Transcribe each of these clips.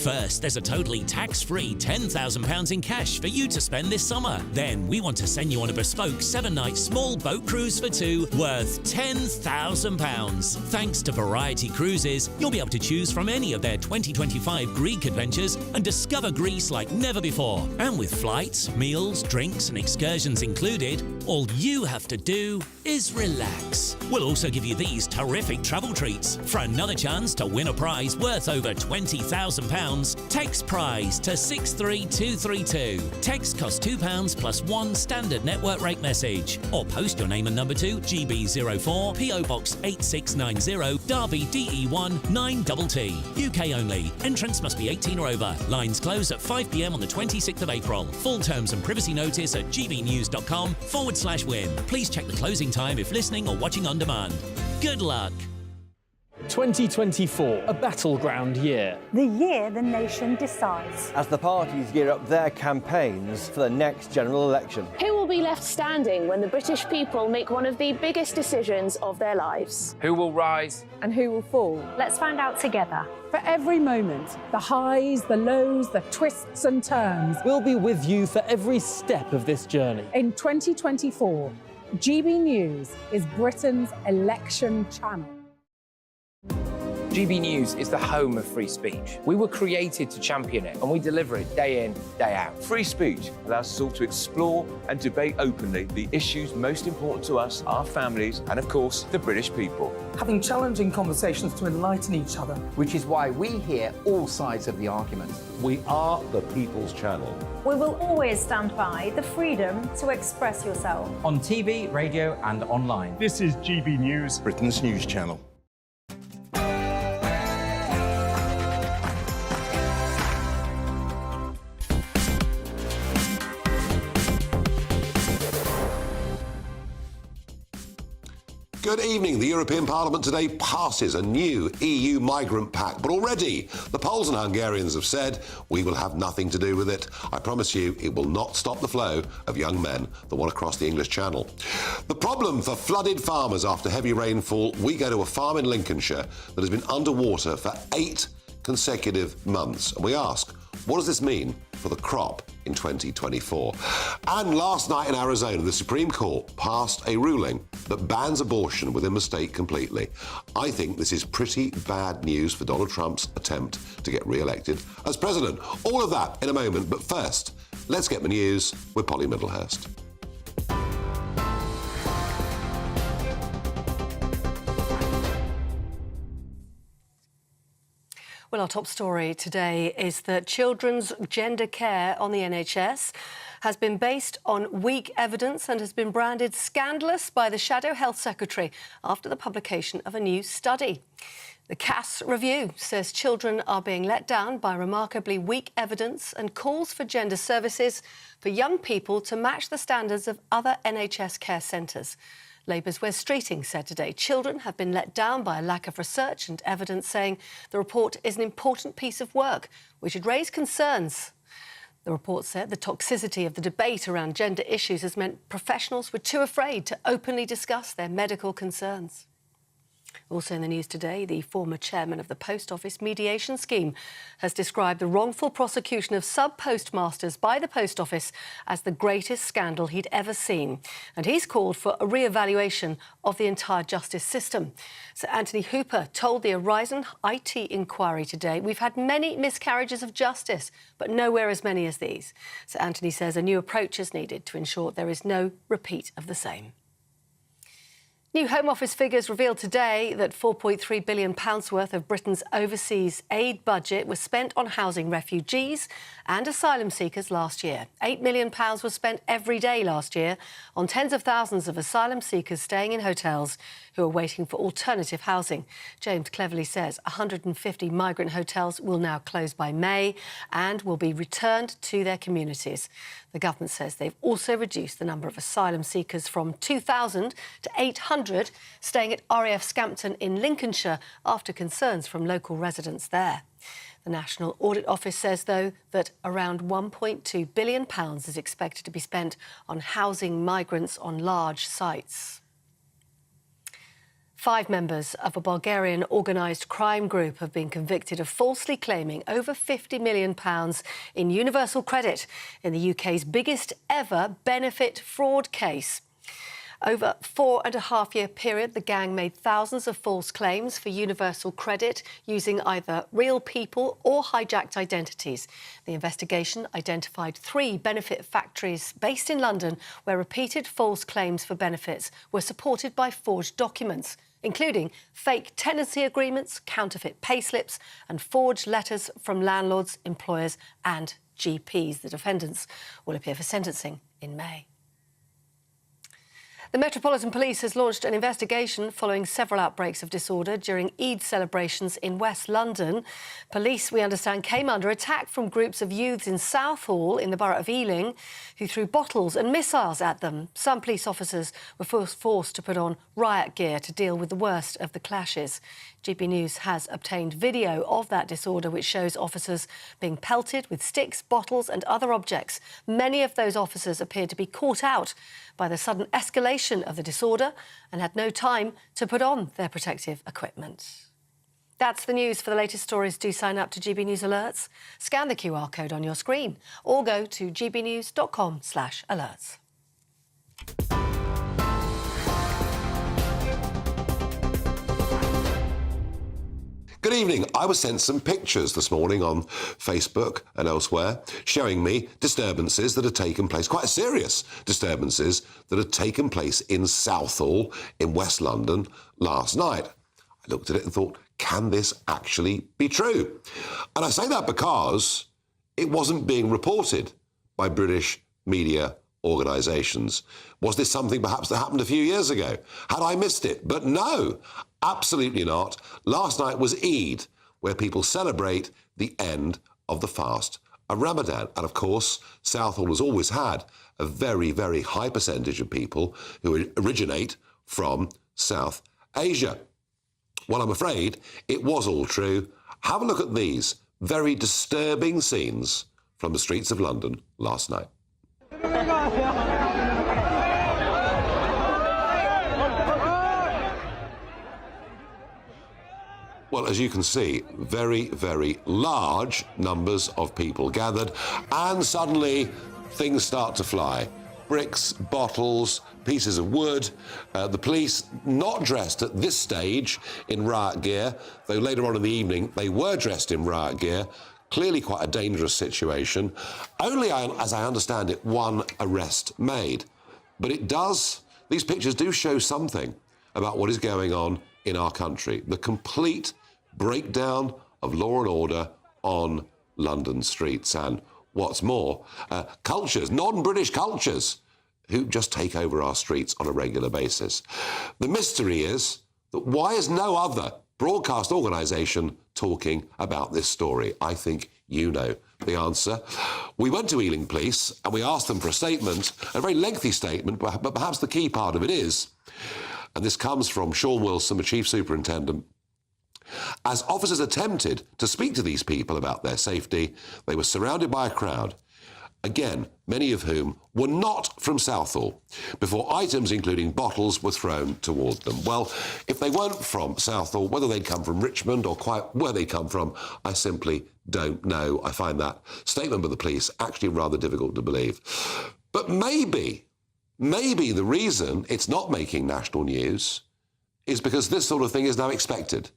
First, there's a totally tax-free £10,000 in cash for you to spend this summer. Then we want to send you on a bespoke 7-night small boat cruise for two worth £10,000. Thanks to Variety Cruises, you'll be able to choose from any of their 2025 Greek adventures and discover Greece like never before. And with flights, meals, drinks and excursions included, all you have to do is relax. We'll also give you these terrific travel treats. For another chance to win a prize worth over £20,000, text prize to 63232. Text costs £2 plus one standard network rate message. Or post your name and number to GB04 PO Box 8690 Derby DE1 9TT. UK only. Entrance must be 18 or over. Lines close at 5 p.m. on the 26th of April. Full terms and privacy notice at gbnews.com/win. Please check the closing time if listening or watching on demand. Good luck. 2024, a battleground year. The year the nation decides. As the parties gear up their campaigns for the next general election. Who will be left standing when the British people make one of the biggest decisions of their lives? Who will rise? And who will fall? Let's find out together. For every moment, the highs, the lows, the twists and turns. We'll be with you for every step of this journey. In 2024, GB News is Britain's election channel. GB News is the home of free speech. We were created to champion it, and we deliver it day in, day out. Free speech allows us all to explore and debate openly the issues most important to us, our families, and of course, the British people. Having challenging conversations to enlighten each other. Which is why we hear all sides of the argument. We are the People's Channel. We will always stand by the freedom to express yourself. On TV, radio and online. This is GB News, Britain's news channel. Good evening. The European Parliament today passes a new EU migrant pact, but already the Poles and Hungarians have said we will have nothing to do with it. I promise you it will not stop the flow of young men that want to cross the English Channel. The problem for flooded farmers after heavy rainfall, we go to a farm in Lincolnshire that has been underwater for 8 consecutive months, and we ask, what does this mean for the crop in 2024? And last night in Arizona, the Supreme Court passed a ruling that bans abortion within the state completely. I think this is pretty bad news for Donald Trump's attempt to get re-elected as president. All of that in a moment, but first, let's get the news with Polly Middlehurst. Well, our top story today is that children's gender care on the NHS has been based on weak evidence and has been branded scandalous by the Shadow Health Secretary after the publication of a new study. The CAS review says children are being let down by remarkably weak evidence and calls for gender services for young people to match the standards of other NHS care centres. Labour's Wes Streeting said today children have been let down by a lack of research and evidence, saying the report is an important piece of work which should raise concerns. The report said the toxicity of the debate around gender issues has meant professionals were too afraid to openly discuss their medical concerns. Also in the news today, the former chairman of the Post Office mediation scheme has described the wrongful prosecution of sub-postmasters by the Post Office as the greatest scandal he'd ever seen. And he's called for a re-evaluation of the entire justice system. Sir Anthony Hooper told the Horizon IT inquiry today, "We've had many miscarriages of justice, but nowhere as many as these." Sir Anthony says a new approach is needed to ensure there is no repeat of the same. New Home Office figures revealed today that £4.3 billion worth of Britain's overseas aid budget was spent on housing refugees and asylum seekers last year. £8 million was spent every day last year on tens of thousands of asylum seekers staying in hotels who are waiting for alternative housing. James cleverly says 150 migrant hotels will now close by May and will be returned to their communities. The government says they've also reduced the number of asylum seekers from 2,000 to 800 staying at RAF Scampton in Lincolnshire after concerns from local residents there. The National Audit Office says, though, that around £1.2 billion is expected to be spent on housing migrants on large sites. 5 members of a Bulgarian organised crime group have been convicted of falsely claiming over £50 million in universal credit in the UK's biggest ever benefit fraud case. Over a 4.5-year period, the gang made thousands of false claims for universal credit using either real people or hijacked identities. The investigation identified 3 benefit factories based in London where repeated false claims for benefits were supported by forged documents, including fake tenancy agreements, counterfeit payslips and forged letters from landlords, employers and GPs. The defendants will appear for sentencing in May. The Metropolitan Police has launched an investigation following several outbreaks of disorder during Eid celebrations in West London. Police, we understand, came under attack from groups of youths in Southall in the borough of Ealing who threw bottles and missiles at them. Some police officers were forced to put on riot gear to deal with the worst of the clashes. GB News has obtained video of that disorder which shows officers being pelted with sticks, bottles and other objects. Many of those officers appeared to be caught out by the sudden escalation of the disorder and had no time to put on their protective equipment. That's the news. For the latest stories, do sign up to GB News Alerts. Scan the QR code on your screen or go to gbnews.com/alerts. Good evening. I was sent some pictures this morning on Facebook and elsewhere showing me disturbances that had taken place, quite serious disturbances that had taken place in Southall in West London last night. I looked at it and thought, can this actually be true? And I say that because it wasn't being reported by British media organisations. Was this something perhaps that happened a few years ago? Had I missed it? But no, absolutely not. Last night was Eid, where people celebrate the end of the fast of Ramadan. And of course, Southall has always had a very, very high percentage of people who originate from South Asia. Well, I'm afraid it was all true. Have a look at these very disturbing scenes from the streets of London last night. Well, as you can see, very, very large numbers of people gathered, and suddenly things start to fly. Bricks, bottles, pieces of wood. The police, not dressed at this stage in riot gear, though later on in the evening they were dressed in riot gear. Clearly quite a dangerous situation. Only, as I understand it, 1 arrest made. But these pictures do show something about what is going on in our country. The complete breakdown of law and order on London streets. And what's more, cultures, non-British cultures, who just take over our streets on a regular basis. The mystery is that why is no other broadcast organisation talking about this story? I think you know the answer. We went to Ealing Police and we asked them for a statement, a very lengthy statement, but perhaps the key part of it is, and this comes from Sean Wilson, the Chief Superintendent, as officers attempted to speak to these people about their safety, they were surrounded by a crowd, again, many of whom were not from Southall, before items including bottles were thrown toward them. Well, if they weren't from Southall, whether they'd come from Richmond or quite where they come from, I simply don't know. I find that statement by the police actually rather difficult to believe. But maybe the reason it's not making national news is because this sort of thing is now expected.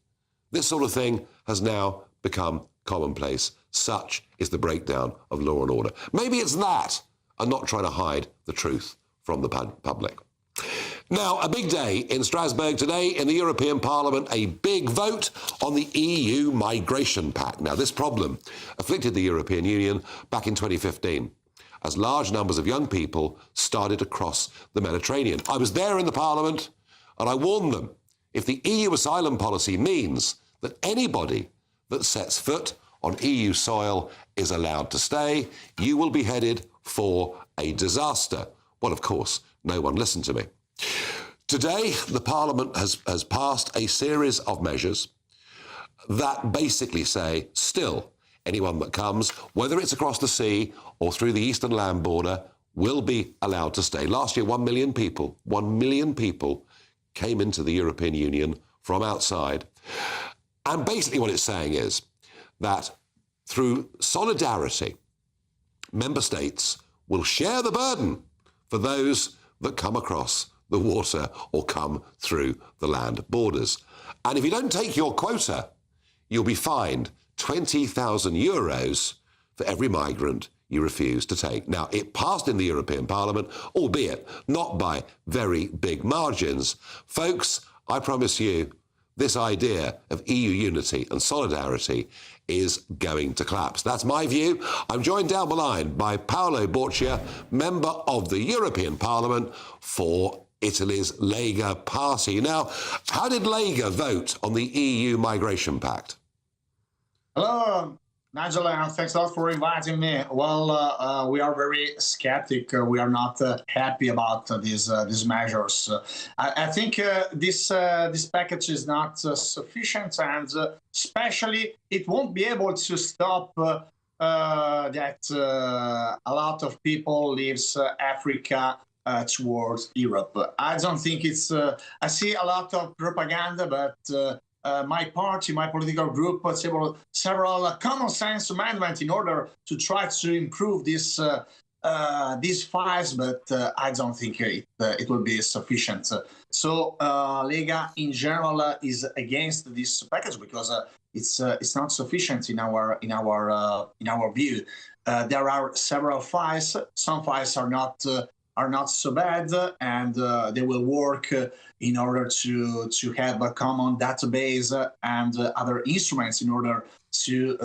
This sort of thing has now become commonplace. Such is the breakdown of law and order. Maybe it's that, and not trying to hide the truth from the public. Now, a big day in Strasbourg today in the European Parliament, a big vote on the EU Migration Pact. Now, this problem afflicted the European Union back in 2015, as large numbers of young people started to cross the Mediterranean. I was there in the Parliament, and I warned them, if the EU asylum policy means that anybody that sets foot on EU soil is allowed to stay, you will be headed for a disaster. Well, of course, no one listened to me. Today, the Parliament has passed a series of measures that basically say, still, anyone that comes, whether it's across the sea or through the eastern land border, will be allowed to stay. Last year, 1 million people came into the European Union from outside. And basically what it's saying is that through solidarity, member states will share the burden for those that come across the water or come through the land borders. And if you don't take your quota, you'll be fined €20,000 for every migrant you refuse to take. Now, it passed in the European Parliament, albeit not by very big margins. Folks, I promise you, this idea of EU unity and solidarity is going to collapse. That's my view. I'm joined down the line by Paolo Borchia, member of the European Parliament for Italy's Lega party. Now, how did Lega vote on the EU Migration Pact? Hello, Nigel, and thanks a lot for inviting me. Well, we are very skeptic. We are not happy about these measures. I think this package is not sufficient, and especially it won't be able to stop that a lot of people leaves Africa towards Europe. I don't think it's. I see a lot of propaganda, but. My party, my political group, several common sense amendments in order to try to improve these files, but I don't think it will be sufficient. So Lega in general is against this package because it's not sufficient in our view. There are several files. Some files are not so bad, and they will work in order to have a common database and other instruments in order to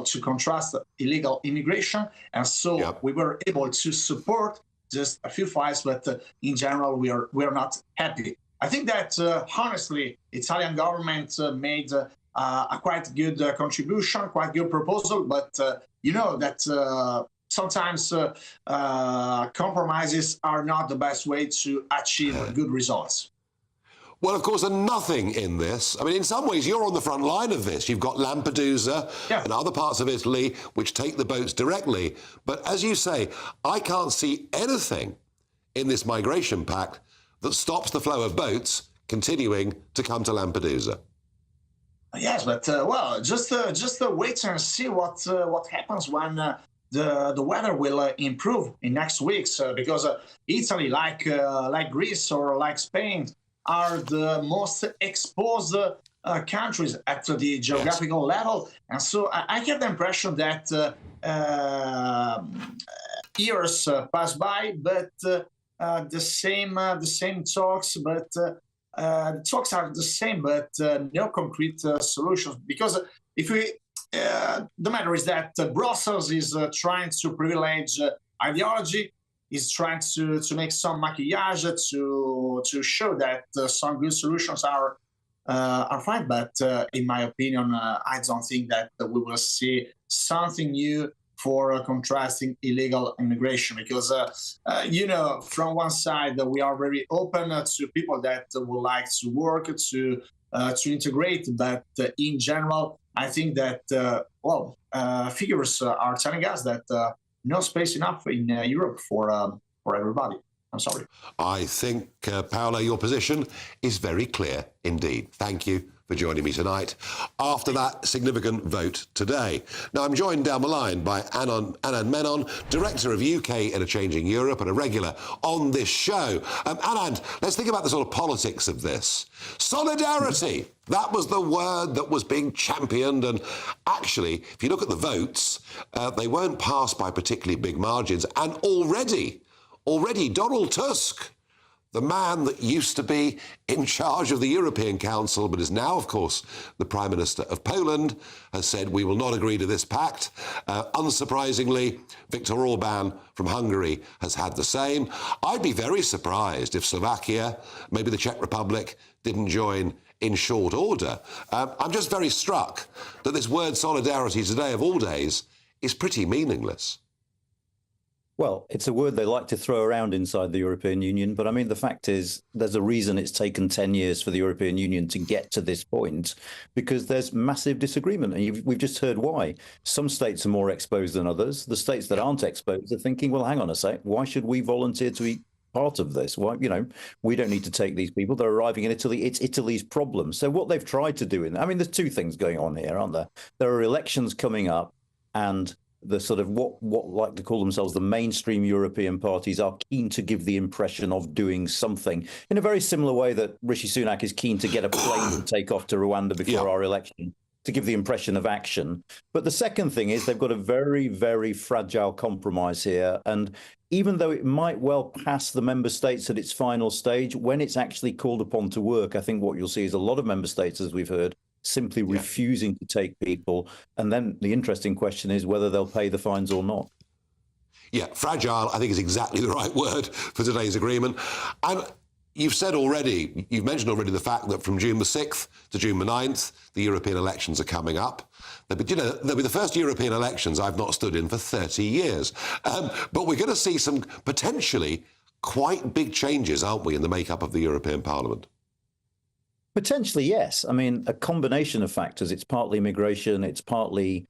to contrast illegal immigration. And so we were able to support just a few files, but in general we are not happy. I think that honestly, Italian government made a quite good contribution, quite good proposal, but you know that. Sometimes compromises are not the best way to achieve good results. Well, of course, and nothing in this. I mean, in some ways, you're on the front line of this. You've got Lampedusa and other parts of Italy which take the boats directly. But as you say, I can't see anything in this migration pact that stops the flow of boats continuing to come to Lampedusa. Yes, but just wait and see what happens when the weather will improve in next weeks, because Italy, like Greece or like Spain, are the most exposed countries at the geographical level, and so I get the impression that years pass by, but the same talks, but the talks are the same, but no concrete solutions. Because if we the matter is that Brussels is trying to privilege ideology, is trying to make some maquillage to show that some good solutions are fine. But in my opinion, I don't think that we will see something new for contrasting illegal immigration, because from one side we are very open to people that would like to work to integrate, but in general, I think that figures are telling us that no space enough in Europe for everybody. I'm sorry. I think, Paolo, your position is very clear indeed. Thank you for joining me tonight after that significant vote today. Now, I'm joined down the line by Anand Menon, Director of UK Interchanging Europe and a regular on this show. Anand, let's think about the sort of politics of this. Solidarity, that was the word that was being championed. And actually, if you look at the votes, they weren't passed by particularly big margins. And already Donald Tusk, the man that used to be in charge of the European Council, but is now, of course, the Prime Minister of Poland, has said we will not agree to this pact. Unsurprisingly, Viktor Orban from Hungary has had the same. I'd be very surprised if Slovakia, maybe the Czech Republic, didn't join in short order. I'm just very struck that this word solidarity today, of all days, is pretty meaningless. Well, it's a word they like to throw around inside the European Union. But I mean, the fact is, there's a reason it's taken 10 years for the European Union to get to this point, because there's massive disagreement. And we've just heard why. Some states are more exposed than others. The states that aren't exposed are thinking, well, hang on a sec, why should we volunteer to part of this. Why, we don't need to take these people. They're arriving in Italy. It's Italy's problem. So what they've tried to do there's two things going on here, aren't there? There are elections coming up, and the sort of what like to call themselves the mainstream European parties are keen to give the impression of doing something in a very similar way that Rishi Sunak is keen to get a plane to take off to Rwanda before our election, to give the impression of action. But the second thing is they've got a very, very fragile compromise here. And even though it might well pass the member states at its final stage, when it's actually called upon to work, I think what you'll see is a lot of member states, as we've heard, simply refusing to take people. And then the interesting question is whether they'll pay the fines or not. Yeah, fragile, I think, is exactly the right word for today's agreement. And you've mentioned already the fact that from June the 6th to June the 9th, the European elections are coming up. They'll be the first European elections I've not stood in for 30 years. But we're going to see some potentially quite big changes, aren't we, in the makeup of the European Parliament? Potentially, yes. I mean, a combination of factors. It's partly immigration, it's partly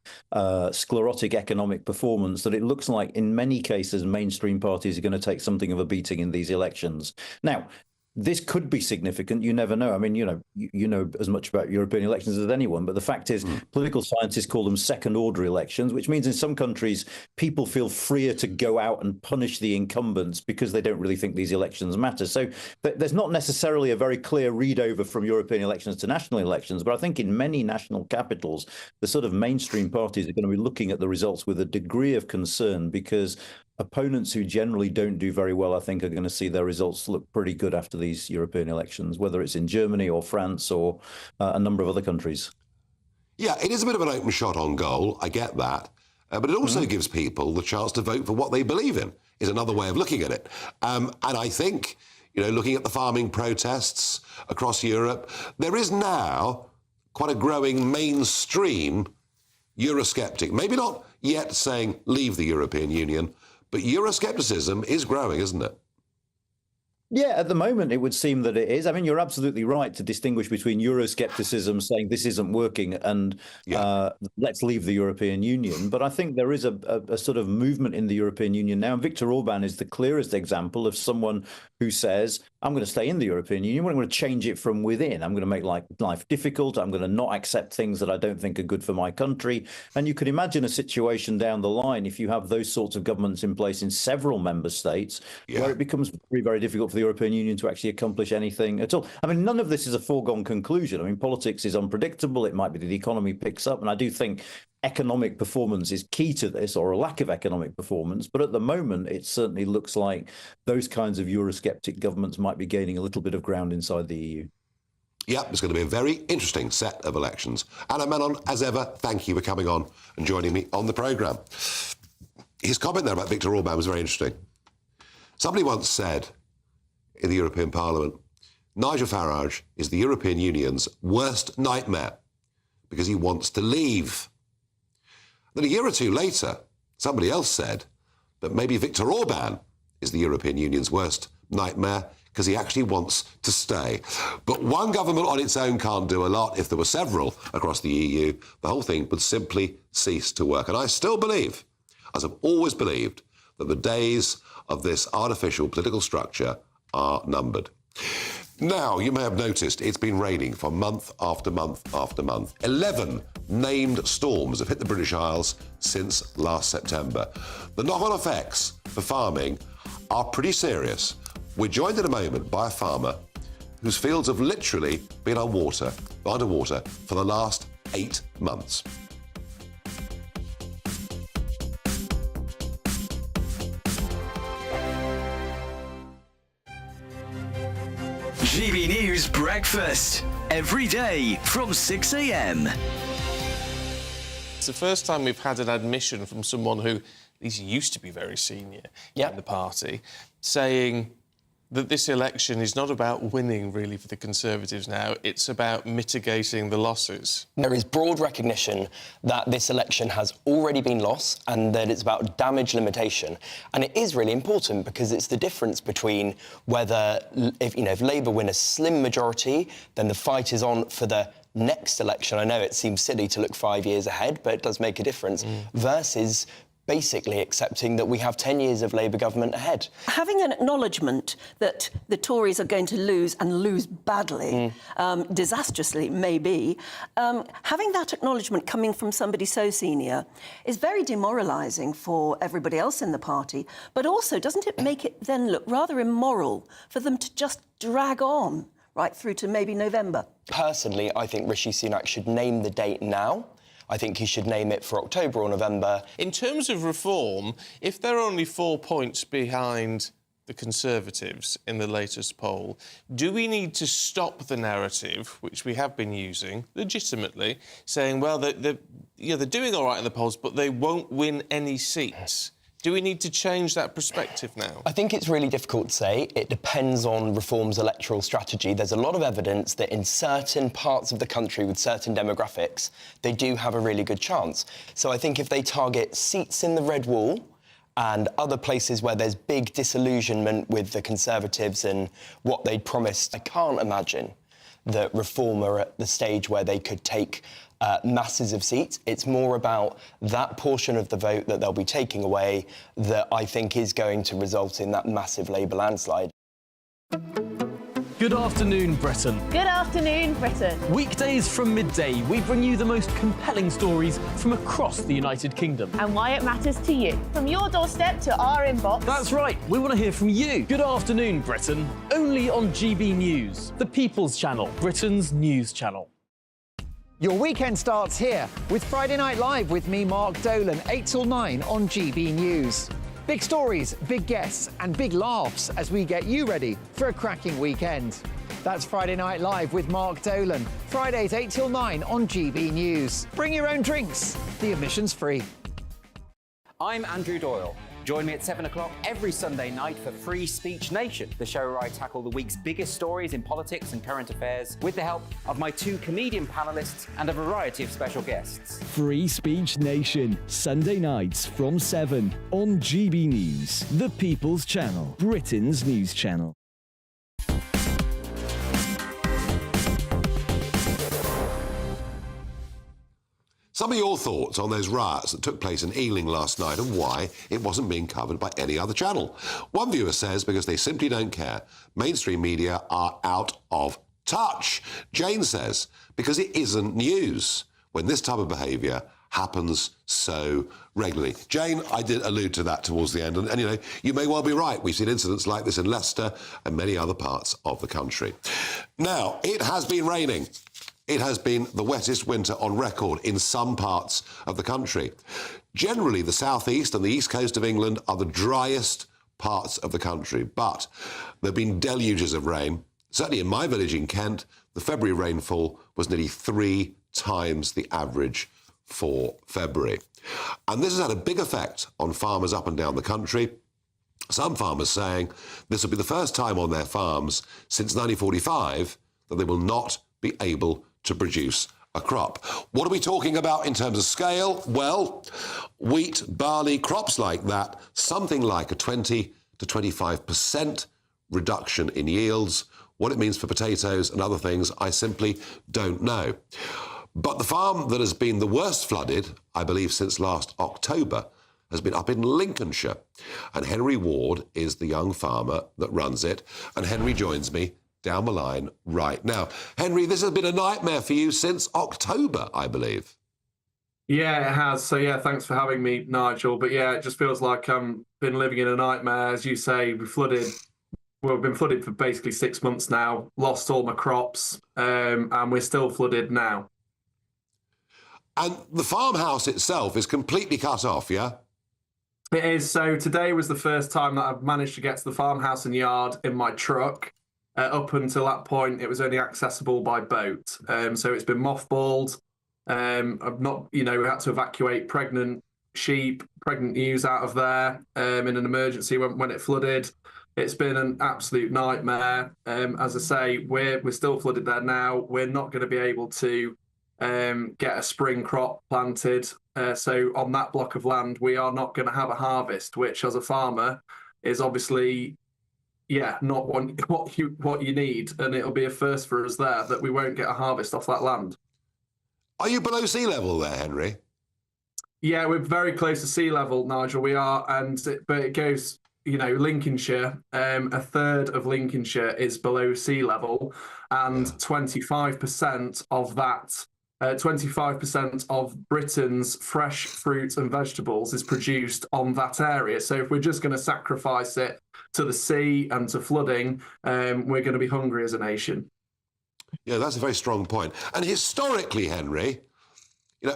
sclerotic economic performance, that it looks like in many cases mainstream parties are going to take something of a beating in these elections. Now, this could be significant. You never know. I mean, you know as much about European elections as anyone, but the fact is political scientists call them second-order elections, which means in some countries people feel freer to go out and punish the incumbents because they don't really think these elections matter. So there's not necessarily a very clear read-over from European elections to national elections, but I think in many national capitals, the sort of mainstream parties are going to be looking at the results with a degree of concern, because opponents who generally don't do very well, I think, are going to see their results look pretty good after these European elections, whether it's in Germany or France or a number of other countries. Yeah, it is a bit of an open shot on goal. I get that. But it also gives people the chance to vote for what they believe in, is another way of looking at it. And I think, looking at the farming protests across Europe, there is now quite a growing mainstream Eurosceptic, maybe not yet saying leave the European Union, but Euroscepticism is growing, isn't it? Yeah, at the moment, it would seem that it is. I mean, you're absolutely right to distinguish between Euroscepticism, saying this isn't working, and let's leave the European Union. But I think there is a sort of movement in the European Union now. And Viktor Orban is the clearest example of someone who says, I'm going to stay in the European Union, I'm going to change it from within. I'm going to make life difficult. I'm going to not accept things that I don't think are good for my country. And you could imagine a situation down the line, if you have those sorts of governments in place in several member states, where it becomes very, very difficult for the European Union to actually accomplish anything at all. I mean, none of this is a foregone conclusion. I mean, politics is unpredictable. It might be that the economy picks up. And I do think economic performance is key to this, or a lack of economic performance. But at the moment, it certainly looks like those kinds of Eurosceptic governments might be gaining a little bit of ground inside the EU. Yeah, it's going to be a very interesting set of elections. Anna Menon, as ever, thank you for coming on and joining me on the programme. His comment there about Viktor Orban was very interesting. Somebody once said in the European Parliament, Nigel Farage is the European Union's worst nightmare because he wants to leave. Then a year or two later, somebody else said that maybe Viktor Orban is the European Union's worst nightmare because he actually wants to stay. But one government on its own can't do a lot. If there were several across the EU, the whole thing would simply cease to work. And I still believe, as I've always believed, that the days of this artificial political structure are numbered. Now, you may have noticed it's been raining for month after month after month. 11 named storms have hit the British Isles since last September. The knock-on effects for farming are pretty serious. We're joined in a moment by a farmer whose fields have literally been underwater for the last 8 months. GB News Breakfast, every day from 6 a.m. It's the first time we've had an admission from someone who, at least used to be very senior in the party, saying that this election is not about winning, really, for the Conservatives now. It's about mitigating the losses. There is broad recognition that this election has already been lost and that it's about damage limitation. And it is really important because it's the difference between whether, if Labour win a slim majority, then the fight is on for the next election. I know it seems silly to look 5 years ahead, but it does make a difference, versus basically accepting that we have 10 years of Labour government ahead. Having an acknowledgement that the Tories are going to lose and lose badly, disastrously maybe, having that acknowledgement coming from somebody so senior is very demoralising for everybody else in the party, but also doesn't it make it then look rather immoral for them to just drag on right through to maybe November? Personally, I think Rishi Sunak should name the date now. I think he should name it for October or November. In terms of reform, if they're only 4 points behind the Conservatives in the latest poll, do we need to stop the narrative, which we have been using legitimately, saying, well, they're doing all right in the polls, but they won't win any seats? Do we need to change that perspective now? I think it's really difficult to say. It depends on Reform's electoral strategy. There's a lot of evidence that in certain parts of the country with certain demographics, they do have a really good chance. So I think if they target seats in the red wall and other places where there's big disillusionment with the Conservatives and what they'd promised, I can't imagine that Reform are at the stage where they could take masses of seats. It's more about that portion of the vote that they'll be taking away that I think is going to result in that massive Labour landslide. Good afternoon, Britain. Good afternoon, Britain. Weekdays from midday, we bring you the most compelling stories from across the United Kingdom. And why it matters to you. From your doorstep to our inbox. That's right, we want to hear from you. Good afternoon, Britain. Only on GB News, the People's Channel, Britain's news channel. Your weekend starts here with Friday Night Live with me, Mark Dolan, 8 till 9 on GB News. Big stories, big guests and big laughs as we get you ready for a cracking weekend. That's Friday Night Live with Mark Dolan, Fridays 8 till 9 on GB News. Bring your own drinks, the admission's free. I'm Andrew Doyle. Join me at 7 o'clock every Sunday night for Free Speech Nation, the show where I tackle the week's biggest stories in politics and current affairs with the help of my 2 comedian panellists and a variety of special guests. Free Speech Nation, Sunday nights from 7 on GB News, the People's Channel, Britain's news channel. Some of your thoughts on those riots that took place in Ealing last night and why it wasn't being covered by any other channel. One viewer says because they simply don't care. Mainstream media are out of touch. Jane says because it isn't news when this type of behaviour happens so regularly. Jane, I did allude to that towards the end, and you know, you may well be right. We've seen incidents like this in Leicester and many other parts of the country. Now, it has been raining. It has been the wettest winter on record in some parts of the country. Generally, the southeast and the east coast of England are the driest parts of the country, but there have been deluges of rain. Certainly in my village in Kent, the February rainfall was nearly 3 times the average for February. And this has had a big effect on farmers up and down the country. Some farmers saying this will be the first time on their farms since 1945 that they will not be able to produce a crop. What are we talking about in terms of scale? Well, wheat, barley, crops like that, something like a 20 to 25% reduction in yields. What it means for potatoes and other things, I simply don't know. But the farm that has been the worst flooded, I believe, since last October, has been up in Lincolnshire. And Henry Ward is the young farmer that runs it. And Henry joins me down the line right now. Henry, this has been a nightmare for you since October, I believe. Yeah, it has. So, yeah, thanks for having me, Nigel. But, yeah, it just feels like I've been living in a nightmare. As you say, we've been flooded for basically 6 months now, lost all my crops, and we're still flooded now. And the farmhouse itself is completely cut off, yeah? It is. So today was the first time that I've managed to get to the farmhouse and yard in my truck. Up until that point, it was only accessible by boat. So it's been mothballed. I've not, we had to evacuate pregnant sheep, pregnant ewes out of there in an emergency when it flooded. It's been an absolute nightmare. As I say, we're still flooded there now. We're not going to be able to get a spring crop planted. So on that block of land, we are not going to have a harvest, which as a farmer is obviously, not what you need. And it'll be a first for us there that we won't get a harvest off that land. Are you below sea level there, Henry? Yeah, we're very close to sea level, Nigel. We are, but it goes, Lincolnshire, a third of Lincolnshire is below sea level, and 25% of that, 25% of Britain's fresh fruit and vegetables is produced on that area. So if we're just going to sacrifice it to the sea and to flooding, we're going to be hungry as a nation. Yeah, that's a very strong point. And historically, Henry,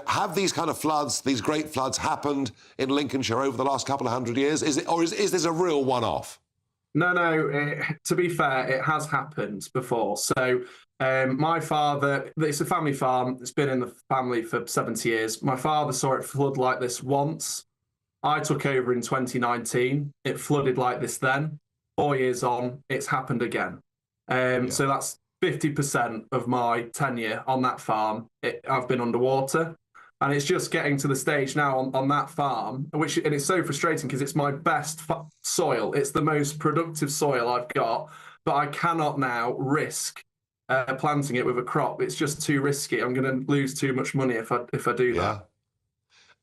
have these kind of floods, these great floods, happened in Lincolnshire over the last couple of hundred years? Is this a real one-off? No. To be fair, it has happened before. So my father, it's a family farm. It's been in the family for 70 years. My father saw it flood like this once. I took over in 2019. It flooded like this then. 4 years on, it's happened again. So that's 50% of my tenure on that farm. I've been underwater. And it's just getting to the stage now on that farm, and it's so frustrating because it's my best soil. It's the most productive soil I've got, but I cannot now risk planting it with a crop. It's just too risky. I'm going to lose too much money if I do that.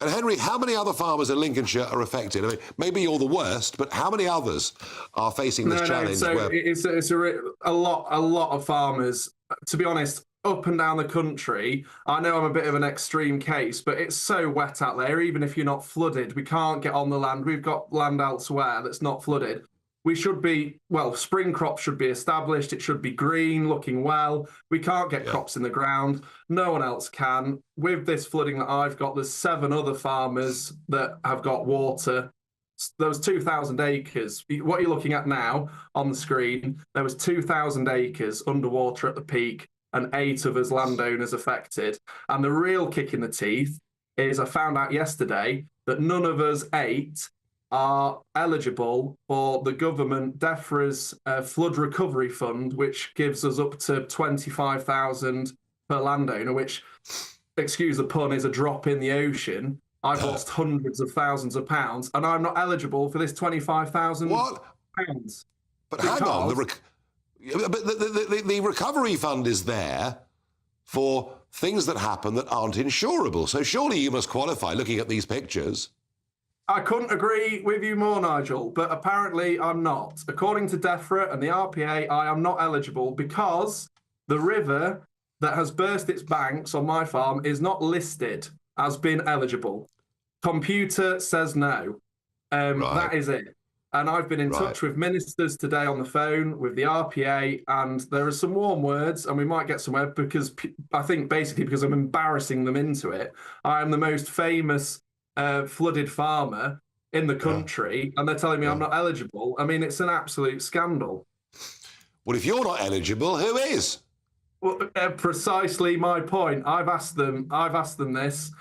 And Henry, how many other farmers in Lincolnshire are affected? I mean, maybe you're the worst, but how many others are facing this challenge? So it's a lot of farmers. To be honest, up and down the country, I know I'm a bit of an extreme case, but it's so wet out there. Even if you're not flooded, we can't get on the land. We've got land elsewhere that's not flooded. We should be, spring crops should be established. It should be green, looking well. We can't get crops in the ground. No one else can. With this flooding that I've got, there's 7 other farmers that have got water. There was 2,000 acres. What you're looking at now on the screen, there was 2,000 acres underwater at the peak and 8 of us landowners affected. And the real kick in the teeth is I found out yesterday that none of us 8 are eligible for the government DEFRA's flood recovery fund, which gives us up to 25,000 per landowner, which, excuse the pun, is a drop in the ocean. I've lost hundreds of thousands of pounds, and I'm not eligible for this 25,000 pounds. But hang on, the recovery fund is there for things that happen that aren't insurable. So surely you must qualify looking at these pictures. I couldn't agree with you more, Nigel, but apparently I'm not. According to DEFRA and the RPA, I am not eligible because the river that has burst its banks on my farm is not listed as being eligible. Computer says no. That is it. And I've been in touch with ministers today on the phone with the RPA, and there are some warm words, and we might get somewhere because I think basically because I'm embarrassing them into it. I am the most famous flooded farmer in the country, and they're telling me I'm not eligible. I mean, it's an absolute scandal. Well, if you're not eligible, who is? Well, precisely my point. I've asked them this.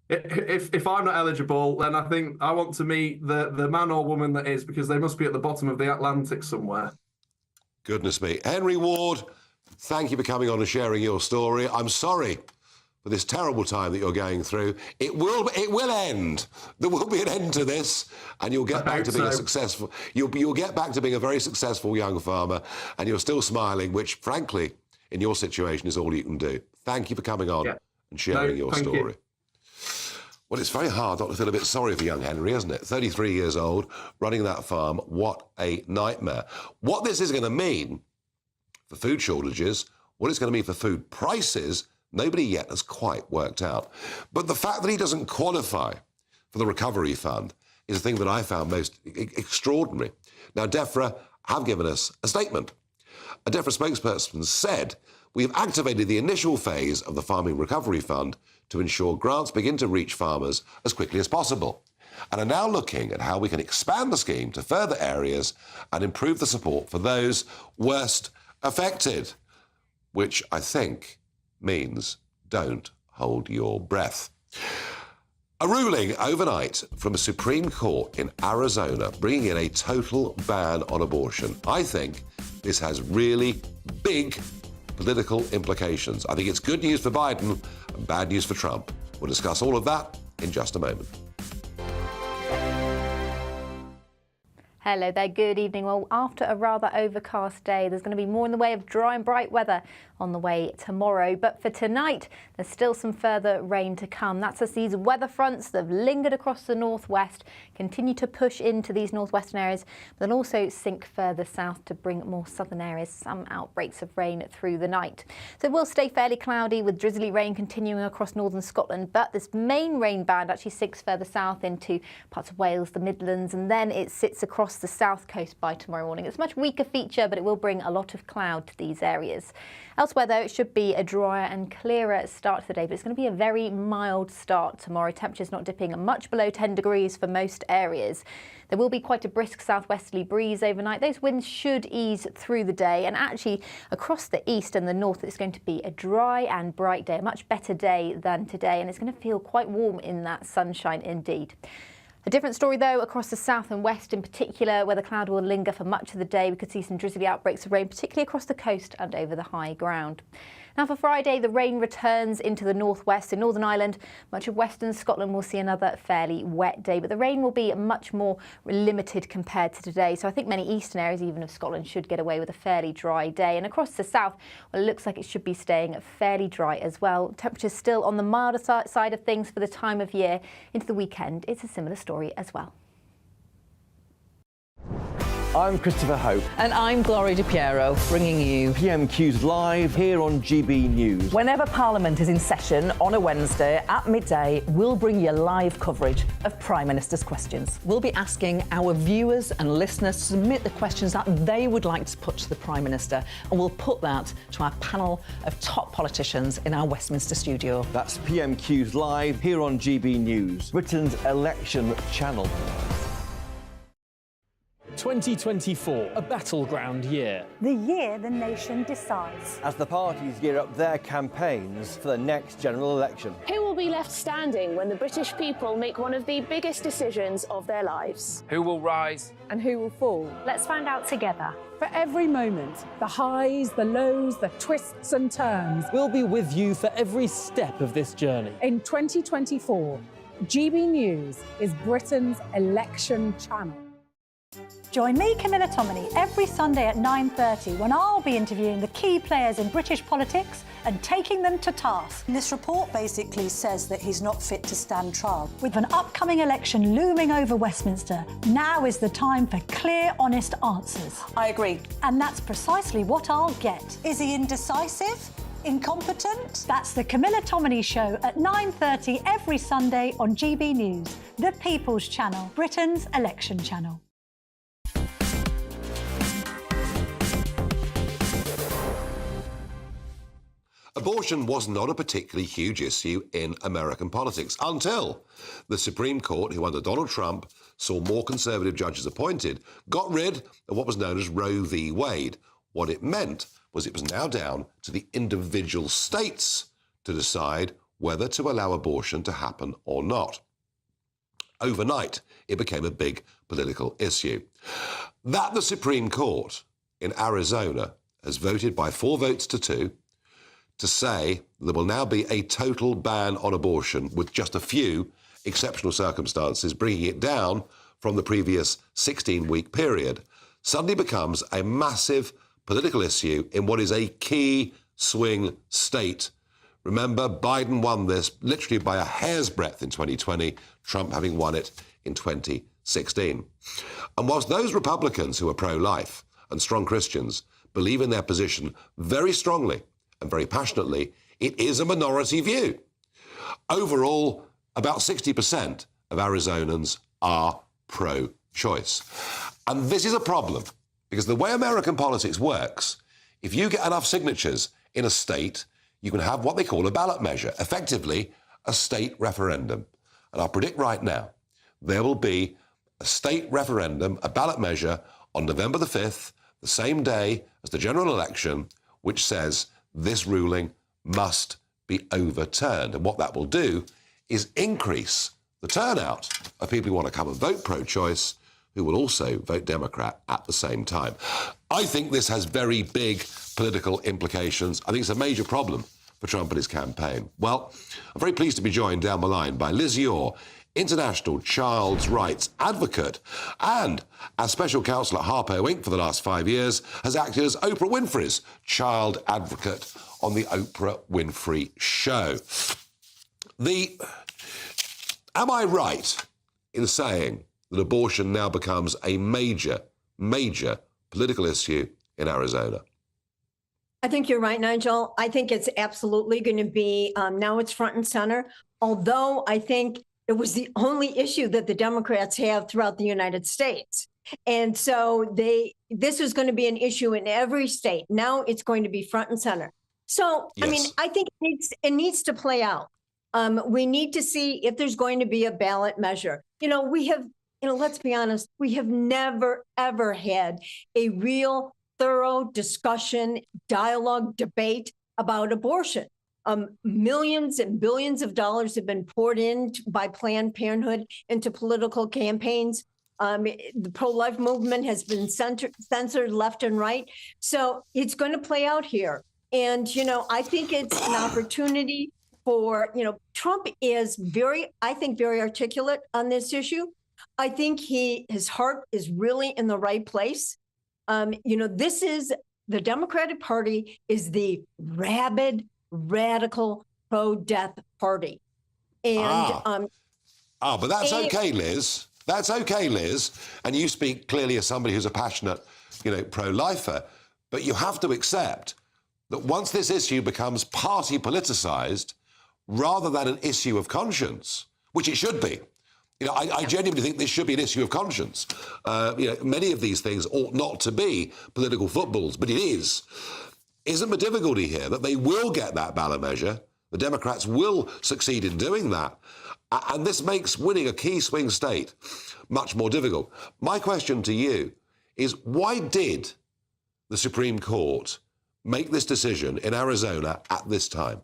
If I'm not eligible, then I think I want to meet the man or woman that is, because they must be at the bottom of the Atlantic somewhere. Goodness me. Henry Ward, thank you for coming on and sharing your story. I'm sorry for this terrible time that you're going through. It will end. There will be an end to this, and you'll get back to being a successful. You'll get back to being a very successful young farmer, and you're still smiling, which, frankly, in your situation, is all you can do. Thank you for coming on and sharing your story. Well, it's very hard not to feel a bit sorry for young Henry, isn't it? 33 years old, running that farm. What a nightmare. What this is going to mean for food shortages, what it's going to mean for food prices, nobody yet has quite worked out. But the fact that he doesn't qualify for the recovery fund is the thing that I found most extraordinary. Now, DEFRA have given us a statement. A DEFRA spokesperson said, "We have activated the initial phase of the Farming Recovery Fund to ensure grants begin to reach farmers as quickly as possible, and are now looking at how we can expand the scheme to further areas and improve the support for those worst affected," which I think means don't hold your breath. A ruling overnight from a Supreme Court in Arizona bringing in a total ban on abortion. I think this has really big political implications. I think it's good news for Biden and bad news for Trump. We'll discuss all of that in just a moment. Hello there, good evening. Well, after a rather overcast day, there's going to be more in the way of dry and bright weather on the way tomorrow. But for tonight, there's still some further rain to come. That's as these weather fronts that have lingered across the northwest continue to push into these northwestern areas, but then also sink further south to bring more southern areas, some outbreaks of rain through the night. So it will stay fairly cloudy with drizzly rain continuing across northern Scotland, but this main rain band actually sinks further south into parts of Wales, the Midlands, and then it sits across the south coast by tomorrow morning. It's a much weaker feature, but it will bring a lot of cloud to these areas. Elsewhere, though, it should be a drier and clearer start to the day, but it's going to be a very mild start tomorrow. Temperatures not dipping much below 10 degrees for most areas. There will be quite a brisk southwesterly breeze overnight. Those winds should ease through the day, and actually across the east and the north it's going to be a dry and bright day, a much better day than today, and it's going to feel quite warm in that sunshine indeed. A different story, though, across the south and west in particular, where the cloud will linger for much of the day. We could see some drizzly outbreaks of rain, particularly across the coast and over the high ground. Now for Friday, the rain returns into the northwest. In Northern Ireland, much of western Scotland will see another fairly wet day, but the rain will be much more limited compared to today. So I think many eastern areas, even of Scotland, should get away with a fairly dry day. And across the south, well, it looks like it should be staying fairly dry as well. Temperatures still on the milder side of things for the time of year. Into the weekend, it's a similar story as well. I'm Christopher Hope. And I'm Gloria Di Piero, bringing you PMQ's live here on GB News. Whenever Parliament is in session on a Wednesday at midday, we'll bring you live coverage of Prime Minister's questions. We'll be asking our viewers and listeners to submit the questions that they would like to put to the Prime Minister, and we'll put that to our panel of top politicians in our Westminster studio. That's PMQ's live here on GB News, Britain's election channel. 2024, a battleground year. The year the nation decides. As the parties gear up their campaigns for the next general election. Who will be left standing when the British people make one of the biggest decisions of their lives? Who will rise? And who will fall? Let's find out together. For every moment, the highs, the lows, the twists and turns. We'll be with you for every step of this journey. In 2024, GB News is Britain's election channel. Join me, Camilla Tominey, every Sunday at 9:30 when I'll be interviewing the key players in British politics and taking them to task. This report basically says that he's not fit to stand trial. With an upcoming election looming over Westminster, now is the time for clear, honest answers. I agree. And that's precisely what I'll get. Is he indecisive? Incompetent? That's the Camilla Tominey Show at 9:30 every Sunday on GB News, the People's Channel, Britain's election channel. Abortion was not a particularly huge issue in American politics until the Supreme Court, who under Donald Trump saw more conservative judges appointed, got rid of what was known as Roe v. Wade. What it meant was it was now down to the individual states to decide whether to allow abortion to happen or not. Overnight, it became a big political issue. That the Supreme Court in Arizona has voted by 4 votes to 2 to say there will now be a total ban on abortion with just a few exceptional circumstances, bringing it down from the previous 16-week period, suddenly becomes a massive political issue in what is a key swing state. Remember, Biden won this literally by a hair's breadth in 2020, Trump having won it in 2016. And whilst those Republicans who are pro-life and strong Christians believe in their position very strongly and very passionately, it is a minority view. Overall, about 60% of Arizonans are pro-choice. And this is a problem, because the way American politics works, if you get enough signatures in a state, you can have what they call a ballot measure, effectively a state referendum. And I'll predict right now, there will be a state referendum, a ballot measure, on November the 5th, the same day as the general election, which says this ruling must be overturned. And what that will do is increase the turnout of people who want to come and vote pro-choice, who will also vote Democrat at the same time. I think this has very big political implications. I think it's a major problem for Trump and his campaign. Well, I'm very pleased to be joined down the line by Liz Yore, international child's rights advocate, and as special counsel at Harpo Inc. for the last 5 years, has acted as Oprah Winfrey's child advocate on the Oprah Winfrey Show. Am I right in saying that abortion now becomes a major, major political issue in Arizona? I think you're right, Nigel. I think it's absolutely going to be, now it's front and center, although I think it was the only issue that the Democrats have throughout the United States. And so this is going to be an issue in every state. Now it's going to be front and center. So, yes. I mean, I think it needs to play out. We need to see if there's going to be a ballot measure. Let's be honest, we have never, ever had a real thorough discussion, dialogue, debate about abortion. Millions and billions of dollars have been poured in by Planned Parenthood into political campaigns. The pro-life movement has been censored left and right. So it's going to play out here. And, I think it's an opportunity for, Trump is very articulate on this issue. I think his heart is really in the right place. The Democratic Party is the rabid, radical, pro-death party. And but that's okay, Liz. That's okay, Liz. And you speak clearly as somebody who's a passionate, pro-lifer. But you have to accept that once this issue becomes party politicized, rather than an issue of conscience, which it should be. I genuinely think this should be an issue of conscience. Many of these things ought not to be political footballs, but it is. Isn't the difficulty here that they will get that ballot measure? The Democrats will succeed in doing that. And this makes winning a key swing state much more difficult. My question to you is, why did the Supreme Court make this decision in Arizona at this time?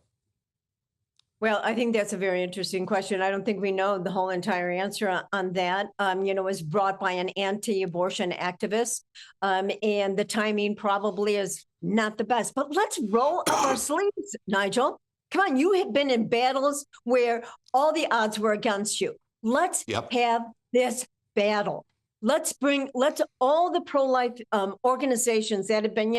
Well, I think that's a very interesting question. I don't think we know the whole entire answer on that. It was brought by an anti-abortion activist, and the timing probably is not the best. But let's roll up our sleeves, Nigel. Come on, you have been in battles where all the odds were against you. Let's have this battle. Let's all the pro-life organizations that have been,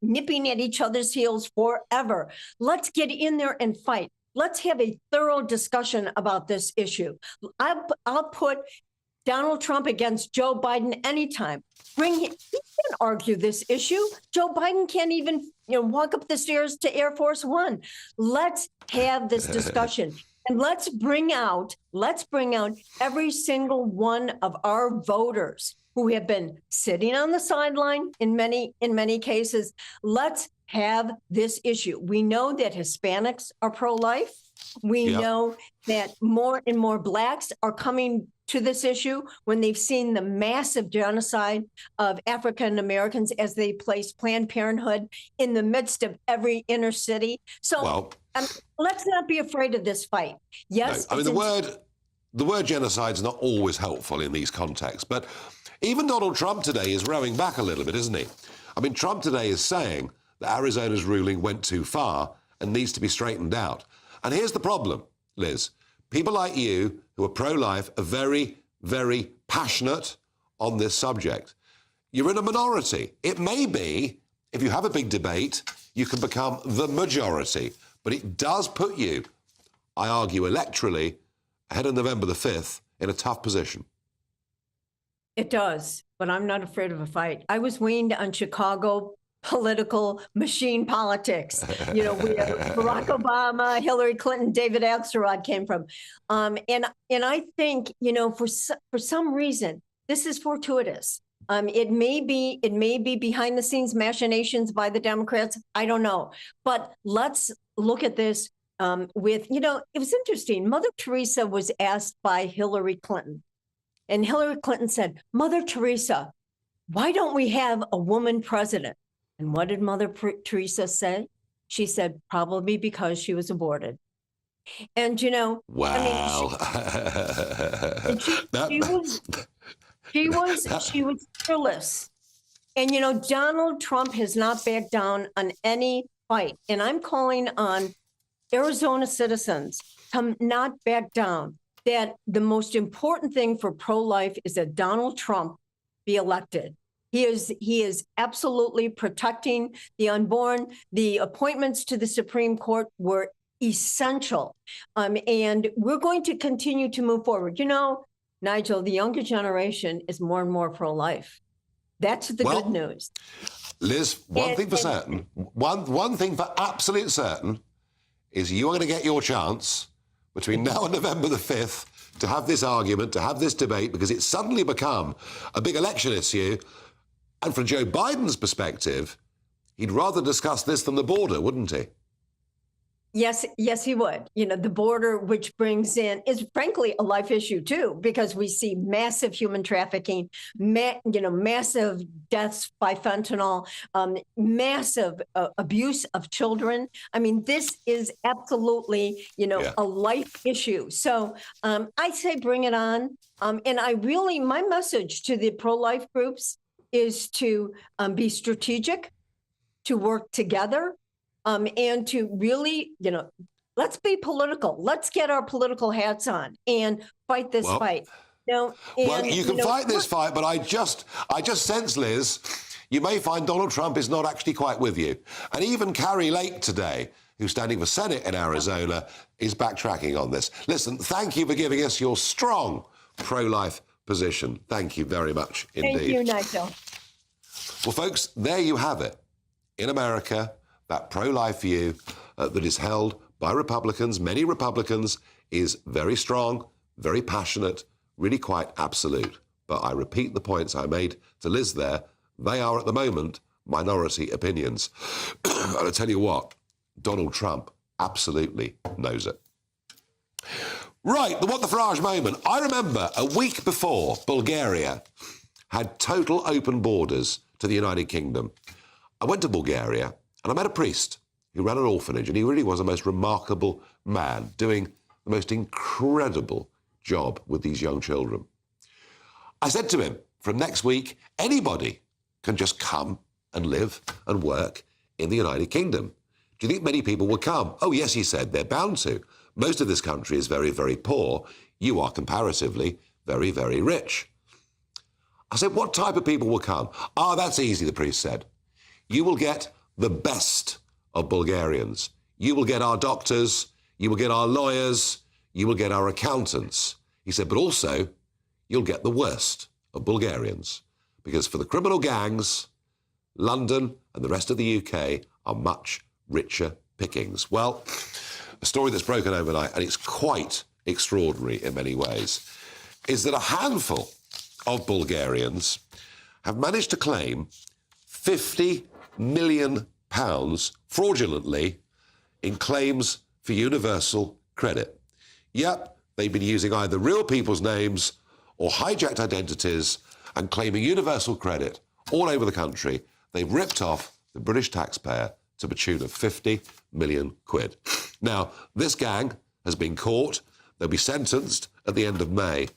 nipping at each other's heels forever. Let's get in there and fight. Let's have a thorough discussion about this issue. I'll put Donald Trump against Joe Biden anytime. He can't argue this issue. Joe Biden can't even walk up the stairs to Air Force One. Let's have this discussion. And let's bring out every single one of our voters who have been sitting on the sideline in many cases. Let's have this issue. We know that Hispanics are pro-life. We know that more and more Blacks are coming to this issue when they've seen the massive genocide of African Americans as they place Planned Parenthood in the midst of every inner city. So let's not be afraid of this fight. Yes, no. I mean, the word genocide is not always helpful in these contexts, but even Donald Trump today is rowing back a little bit, isn't he? I mean, Trump today is saying that Arizona's ruling went too far and needs to be straightened out. And here's the problem, Liz. People like you who are pro-life are very, very passionate on this subject. You're in a minority. It may be, if you have a big debate, you can become the majority. But it does put you, I argue, electorally, ahead of November the 5th, in a tough position. It does, but I'm not afraid of a fight. I was weaned on Chicago political machine politics. We have Barack Obama, Hillary Clinton, David Axelrod came from. And I think, for some reason, this is fortuitous. It may be behind the scenes machinations by the Democrats. I don't know. But let's look at this it was interesting. Mother Teresa was asked by Hillary Clinton. And Hillary Clinton said, Mother Teresa, why don't we have a woman president? And what did Mother Teresa say? She said, probably because she was aborted. And, wow. she was fearless. And, Donald Trump has not backed down on any fight. And I'm calling on Arizona citizens to not back down. that the most important thing for pro-life is that Donald Trump be elected. He is absolutely protecting the unborn. The appointments to the Supreme Court were essential. And we're going to continue to move forward. You know, Nigel, the younger generation is more and more pro-life. That's the good news. Liz, one thing for certain, one thing for absolute certain is you are going to get your chance between now and November the 5th to have this argument, to have this debate, because it's suddenly become a big election issue. And from Joe Biden's perspective, he'd rather discuss this than the border, wouldn't he? Yes, he would. You know, the border, which brings in, is frankly a life issue too, because we see massive human trafficking, massive deaths by fentanyl, massive abuse of children. I mean, this is absolutely, a life issue. So I say bring it on. And my message to the pro-life groups is to be strategic, to work together, and to really, let's be political. Let's get our political hats on and fight this fight. You can fight this fight, but I just sense, Liz, you may find Donald Trump is not actually quite with you. And even Carrie Lake today, who's standing for Senate in Arizona, is backtracking on this. Listen, thank you for giving us your strong pro-life position. Thank you very much indeed. Thank you, Nigel. Well, folks, there you have it. In America, that pro-life view that is held by Republicans, many Republicans, is very strong, very passionate, really quite absolute. But I repeat the points I made to Liz there. They are, at the moment, minority opinions. And I tell you what, Donald Trump absolutely knows it. Right, the What the Farage moment. I remember a week before Bulgaria had total open borders to the United Kingdom. I went to Bulgaria and I met a priest who ran an orphanage, and he really was a most remarkable man, doing the most incredible job with these young children. I said to him, from next week, anybody can just come and live and work in the United Kingdom. Do you think many people will come? Oh, yes, he said, they're bound to. Most of this country is very, very poor. You are comparatively very, very rich. I said, what type of people will come? Ah, that's easy, the priest said. You will get the best of Bulgarians. You will get our doctors, you will get our lawyers, you will get our accountants. He said, but also, you'll get the worst of Bulgarians. Because for the criminal gangs, London and the rest of the UK are much richer pickings. Well, a story that's broken overnight, and it's quite extraordinary in many ways, is that a handful of Bulgarians have managed to claim £50 million fraudulently in claims for universal credit. Yep, they've been using either real people's names or hijacked identities and claiming universal credit all over the country. They've ripped off the British taxpayer to the tune of 50 million quid. Now, this gang has been caught. They'll be sentenced at the end of May.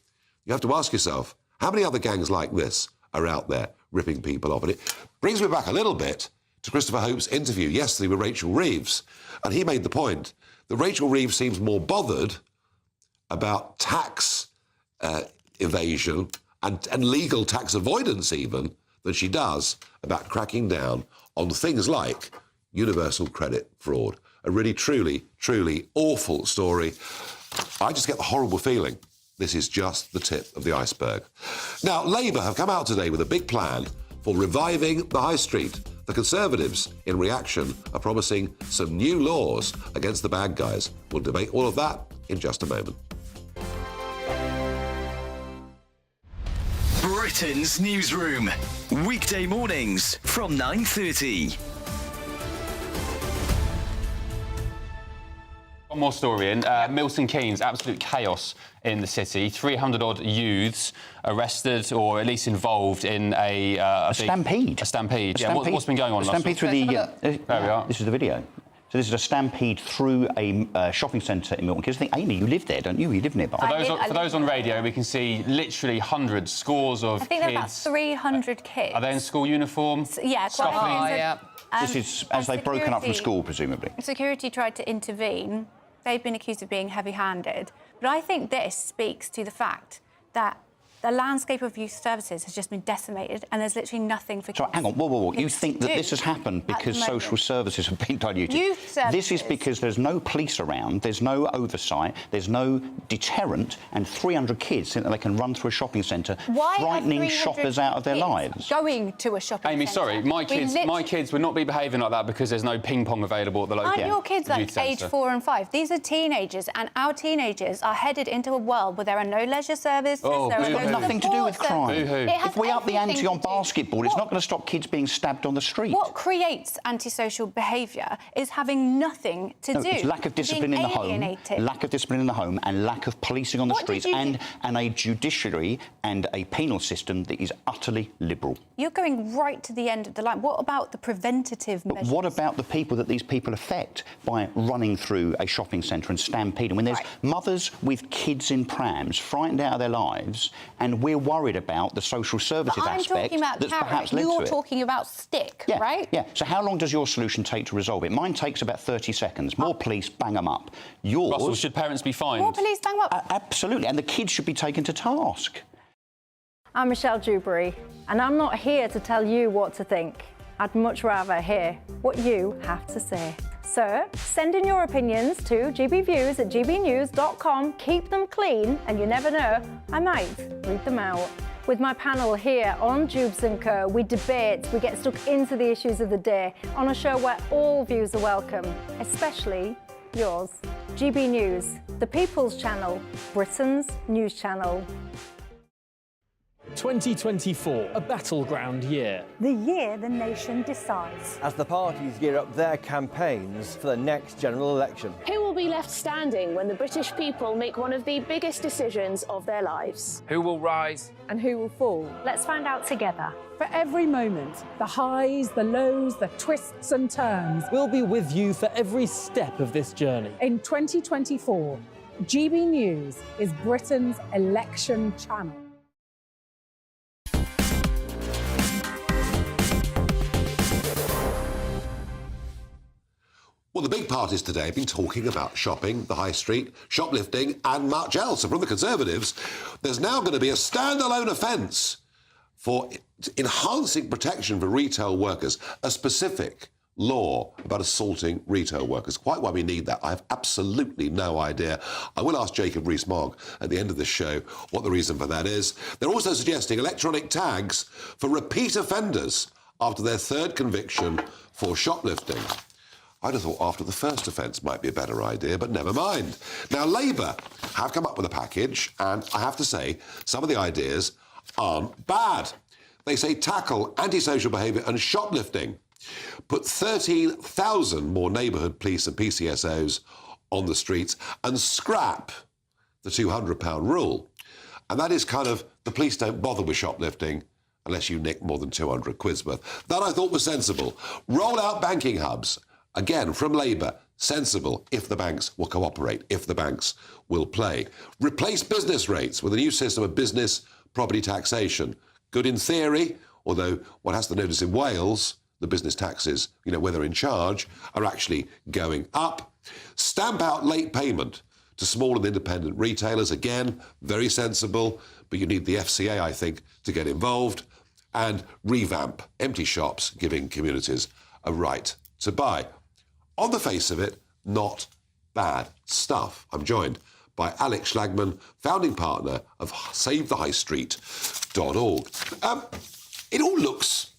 You have to ask yourself, how many other gangs like this are out there ripping people off? And it brings me back a little bit to Christopher Hope's interview yesterday with Rachel Reeves. And he made the point that Rachel Reeves seems more bothered about tax evasion and legal tax avoidance even than she does about cracking down on things like universal credit fraud. A really, truly, truly awful story. I just get the horrible feeling this is just the tip of the iceberg. Now, Labour have come out today with a big plan for reviving the high street. The Conservatives, in reaction, are promising some new laws against the bad guys. We'll debate all of that in just a moment. Britain's Newsroom. Weekday mornings from 9:30. One more story in. Milton Keynes, absolute chaos in the city. 300-odd youths arrested or at least involved in a stampede. A stampede. Yeah, what's been going on? A stampede through the... there we are. This is the video. So this is a stampede through a shopping centre in Milton Keynes. I think, Amy, you live there, don't you? You live nearby. For those on radio, we can see literally hundreds, scores of kids. I think there are about 300 kids. Are they in school uniforms? Yeah, quite a few. This is as they've broken up from school, presumably. Security tried to intervene. they've been accused of being heavy-handed. But I think this speaks to the fact that the landscape of youth services has just been decimated and there's literally nothing for So hang on, whoa. You think that this has happened because social services have been diluted? Youth services. This is because there's no police around, there's no oversight, there's no deterrent, and 300 kids think that they can run through a shopping centre, frightening shoppers out of their lives. Going to a shopping Amy, centre. sorry, my kids would not be behaving like that because there's no ping pong available at the local Aren't your kids like youth age centre. 4 and 5? These are teenagers, and our teenagers are headed into a world where there are no leisure services. There are no Nothing to do with crime. It has If we up the ante everything on basketball, it's not going to stop kids being stabbed on the street. What creates antisocial behaviour is having nothing to do. It's lack of discipline in the home, lack of discipline in the home, and lack of policing on the streets, and a judiciary and a penal system that is utterly liberal. You're going right to the end of the line. What about the preventative measures? What about the people that these people affect by running through a shopping centre and stampeding? When there's mothers with kids in prams frightened out of their lives, and we're worried about the social services I'm aspect talking about that's carrot. perhaps led You're to it. talking about stick, right? Yeah. So how long does your solution take to resolve it? Mine takes about 30 seconds. More police, bang them up. Yours... Russell, should parents be fined? More police, bang them up. Absolutely, and the kids should be taken to task. I'm Michelle Dewberry, and I'm not here to tell you what to think. I'd much rather hear what you have to say. So, send in your opinions to gbviews@gbnews.com. Keep them clean, and you never know, I might read them out. With my panel here on Jubes & Co, we debate, we get stuck into the issues of the day on a show where all views are welcome, especially yours. GB News, the People's Channel, Britain's news channel. 2024, a battleground year. The year the nation decides. As the parties gear up their campaigns for the next general election. Who will be left standing when the British people make one of the biggest decisions of their lives? Who will rise? And who will fall? Let's find out together. For every moment, the highs, the lows, the twists and turns. We'll be with you for every step of this journey. In 2024, GB News is Britain's election channel. Well, the big parties today have been talking about shopping, the high street, shoplifting and much else. And from the Conservatives, there's now going to be a standalone offence for enhancing protection for retail workers, a specific law about assaulting retail workers. Quite why we need that, I have absolutely no idea. I will ask Jacob Rees-Mogg at the end of the show what the reason for that is. They're also suggesting electronic tags for repeat offenders after their third conviction for shoplifting. I'd have thought after the first offence might be a better idea, but never mind. Now, Labour have come up with a package, and I have to say, some of the ideas aren't bad. They say tackle antisocial behaviour and shoplifting, put 13,000 more neighbourhood police and PCSOs on the streets, and scrap the £200 rule. And that is kind of, the police don't bother with shoplifting unless you nick more than 200 quid's worth. That I thought was sensible. Roll out banking hubs. Again, from Labour, sensible if the banks will cooperate, if the banks will play. Replace business rates with a new system of business property taxation. Good in theory, although one has to notice in Wales, the business taxes, where they're in charge, are actually going up. Stamp out late payment to small and independent retailers. Again, very sensible, but you need the FCA, I think, to get involved. And revamp empty shops, giving communities a right to buy. On the face of it, not bad stuff. I'm joined by Alex Schlagman, founding partner of SaveTheHighStreet.org. It all looks,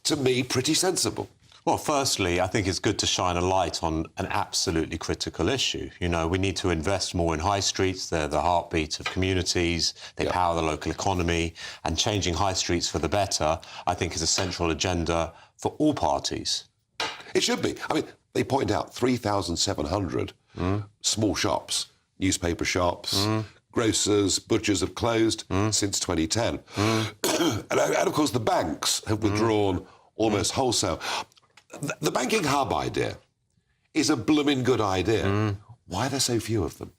to me, pretty sensible. Well, firstly, I think it's good to shine a light on an absolutely critical issue. We need to invest more in high streets. They're the heartbeat of communities. They power the local economy. And changing high streets for the better, I think, is a central agenda for all parties. It should be. I mean, they point out 3,700 small shops, newspaper shops, grocers, butchers have closed since 2010. And of course, the banks have withdrawn almost wholesale. The banking hub idea is a blooming good idea. Why are there so few of them?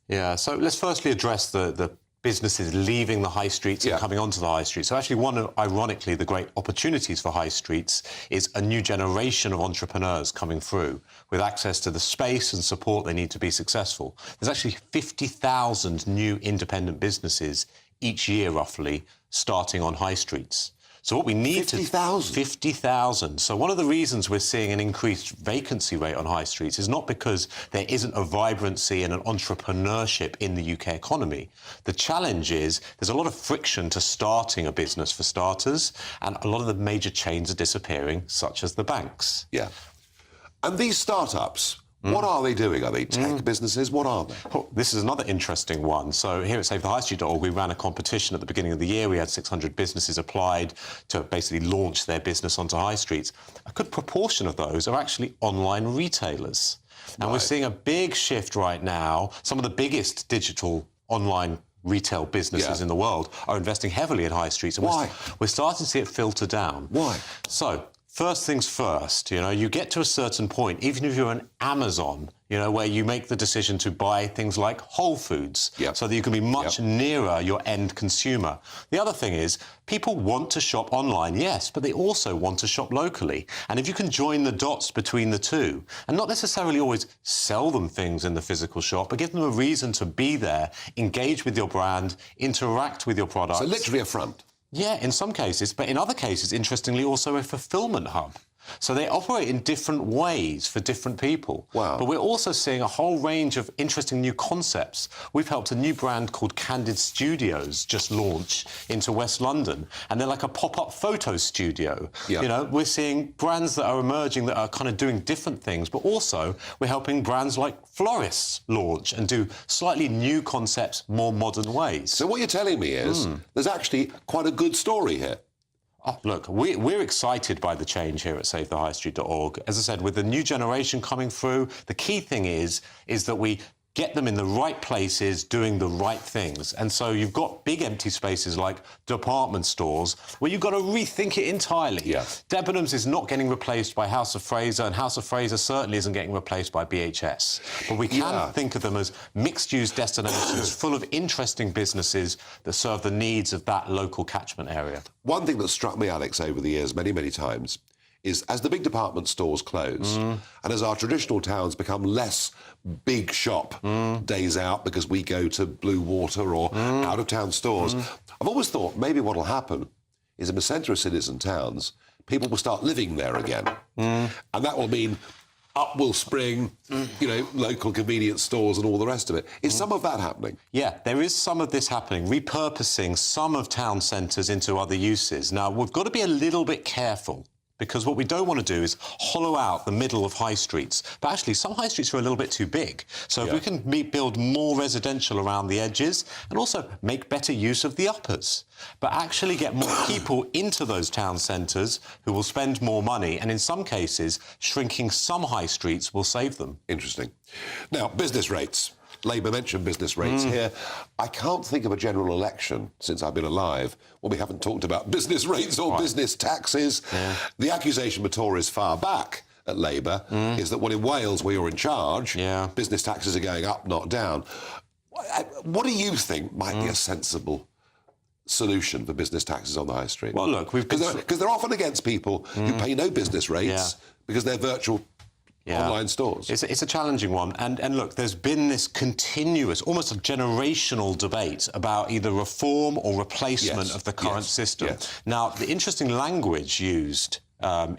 Yeah, so let's firstly address the businesses leaving the high streets and coming onto the high streets. So actually one of, ironically, the great opportunities for high streets is a new generation of entrepreneurs coming through with access to the space and support they need to be successful. There's actually 50,000 new independent businesses each year, roughly, starting on high streets. So what we need 50,000? 50,000. So one of the reasons we're seeing an increased vacancy rate on high streets is not because there isn't a vibrancy and an entrepreneurship in the UK economy. The challenge is there's a lot of friction to starting a business for starters, and a lot of the major chains are disappearing, such as the banks. Yeah. And these startups, what are they doing? Are they tech businesses? What are they? Oh, this is another interesting one. So here at SaveTheHighStreet.org, we ran a competition at the beginning of the year. We had 600 businesses applied to basically launch their business onto high streets. A good proportion of those are actually online retailers. And we're seeing a big shift right now. Some of the biggest digital online retail businesses in the world are investing heavily in high streets. And Why? We're starting to see it filter down. Why? So, first things first, you know, you get to a certain point, even if you're an Amazon, you know, where you make the decision to buy things like Whole Foods so that you can be much nearer your end consumer. The other thing is, people want to shop online, yes, but they also want to shop locally. And if you can join the dots between the two, and not necessarily always sell them things in the physical shop, but give them a reason to be there, engage with your brand, interact with your products. So literally a front. Yeah, in some cases, but in other cases, interestingly, also a fulfillment hub. So they operate in different ways for different people. Wow. But we're also seeing a whole range of interesting new concepts. We've helped a new brand called Candid Studios just launch into West London, and they're like a pop-up photo studio. Yeah. You know, we're seeing brands that are emerging that are kind of doing different things, but also we're helping brands like florists launch and do slightly new concepts, more modern ways. So what you're telling me is there's actually quite a good story here. Oh, look, we're excited by the change here at SaveTheHighStreet.org. As I said, with the new generation coming through, the key thing is that we get them in the right places doing the right things. And so you've got big empty spaces like department stores where you've got to rethink it entirely. Yeah. Debenhams is not getting replaced by House of Fraser, and House of Fraser certainly isn't getting replaced by BHS. But we can think of them as mixed-use destinations full of interesting businesses that serve the needs of that local catchment area. One thing that struck me, Alex, over the years, many, many times, is as the big department stores close and as our traditional towns become less big shop days out because we go to Blue Water or out-of-town stores, I've always thought maybe what will happen is in the centre of cities and towns, people will start living there again. And that will mean up will spring, you know, local convenience stores and all the rest of it. Is some of that happening? Yeah, there is some of this happening, repurposing some of town centres into other uses. Now, we've got to be a little bit careful, because what we don't want to do is hollow out the middle of high streets. But actually, some high streets are a little bit too big. So if we can build more residential around the edges and also make better use of the uppers, but actually get more people into those town centres who will spend more money, and in some cases, shrinking some high streets will save them. Interesting. Now, business rates. Labour mentioned business rates here. I can't think of a general election since I've been alive when we haven't talked about business rates or business taxes. The accusation by Tories far back at Labour is that, well, in Wales, where you're in charge, business taxes are going up, not down. What do you think might be a sensible solution for business taxes on the high street? Well, look, because they're often against people who pay no business rates because they're virtual online stores. It's a challenging one. And look, there's been this continuous, almost a generational debate about either reform or replacement of the current system. Now, the interesting language used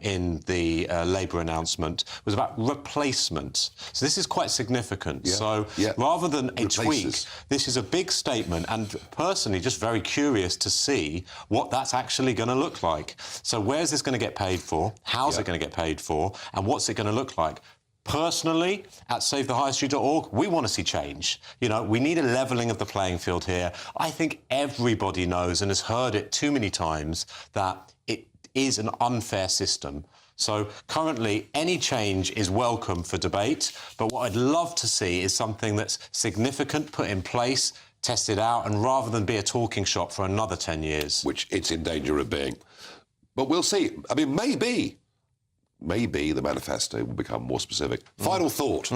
in the Labour announcement was about replacement. So this is quite significant. So rather than a tweak, this is a big statement, and personally just very curious to see what that's actually going to look like. So where's this going to get paid for? How's it going to get paid for? And what's it going to look like? Personally, at SaveTheHighStreet.org, we want to see change. You know, we need a levelling of the playing field here. I think everybody knows and has heard it too many times that it is an unfair system. So currently, any change is welcome for debate, but what I'd love to see is something that's significant, put in place, tested out, and rather than be a talking shop for another 10 years. Which it's in danger of being. But we'll see. I mean, maybe the manifesto will become more specific. Final thought.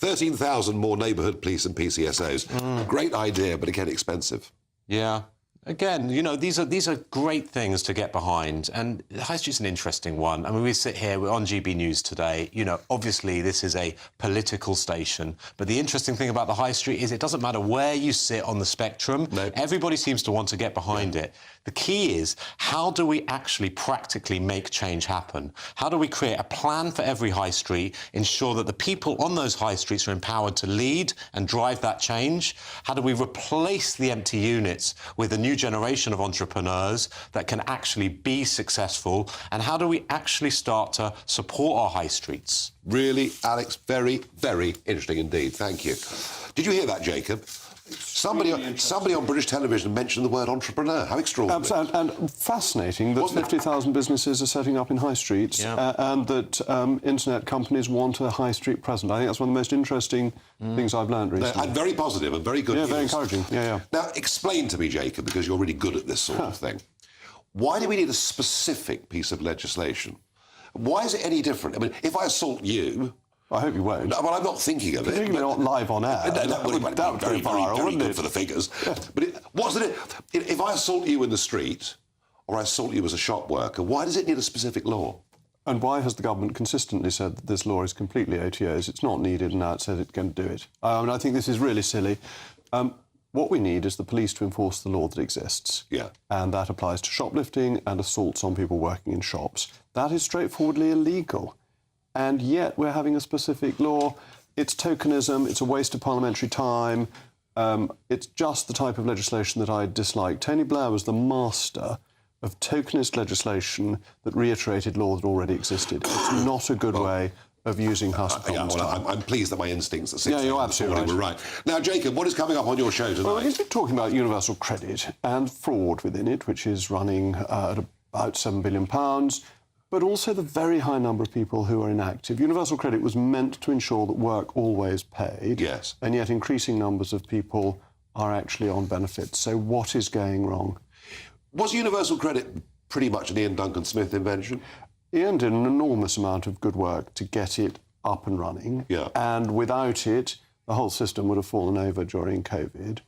13,000 more neighbourhood police and PCSOs. Great idea, but again, expensive. Yeah. Again, you know, these are great things to get behind, and High Street's an interesting one. I mean, we sit here, we're on GB News today. You know, obviously this is a political station, but the interesting thing about the High Street is it doesn't matter where you sit on the spectrum. No. Everybody seems to want to get behind it. The key is, how do we actually practically make change happen? How do we create a plan for every high street, ensure that the people on those high streets are empowered to lead and drive that change? How do we replace the empty units with a new generation of entrepreneurs that can actually be successful? And how do we actually start to support our high streets? Really, Alex, very, very interesting indeed. Thank you. Did you hear that, Jacob? Somebody on British television mentioned the word entrepreneur. How extraordinary. And fascinating that 50,000 businesses are setting up in high streets and that internet companies want a high street presence. I think that's one of the most interesting things I've learned recently. And very positive and very good news. Very encouraging. Now, explain to me, Jacob, because you're really good at this sort of thing. Why do we need a specific piece of legislation? Why is it any different? I mean, if I assault you... I hope you won't. No, well, I'm not thinking of it. Particularly not live on air. That would be very, very good for the figures. But wasn't it? If I assault you in the street, or I assault you as a shop worker, why does it need a specific law? And why has the government consistently said that this law is completely OTOs? It's not needed, and now it says it's going to do it. I think this is really silly. What we need is the police to enforce the law that exists. Yeah. And that applies to shoplifting and assaults on people working in shops. That is straightforwardly illegal. And yet we're having a specific law. It's tokenism, it's a waste of parliamentary time. It's just the type of legislation that I dislike. Tony Blair was the master of tokenist legislation that reiterated law that already existed. It's not a good way of using House of Commons time. I'm pleased that my instincts at 6 you're absolutely were right. Now, Jacob, what is coming up on your show tonight? Well, we're going to be talking about universal credit and fraud within it, which is running at about £7 billion, but also the very high number of people who are inactive. Universal credit was meant to ensure that work always paid. Yes. And yet increasing numbers of people are actually on benefits. So what is going wrong? Was universal credit pretty much an Ian Duncan Smith invention? Ian did an enormous amount of good work to get it up and running. Yeah. And without it, the whole system would have fallen over during COVID.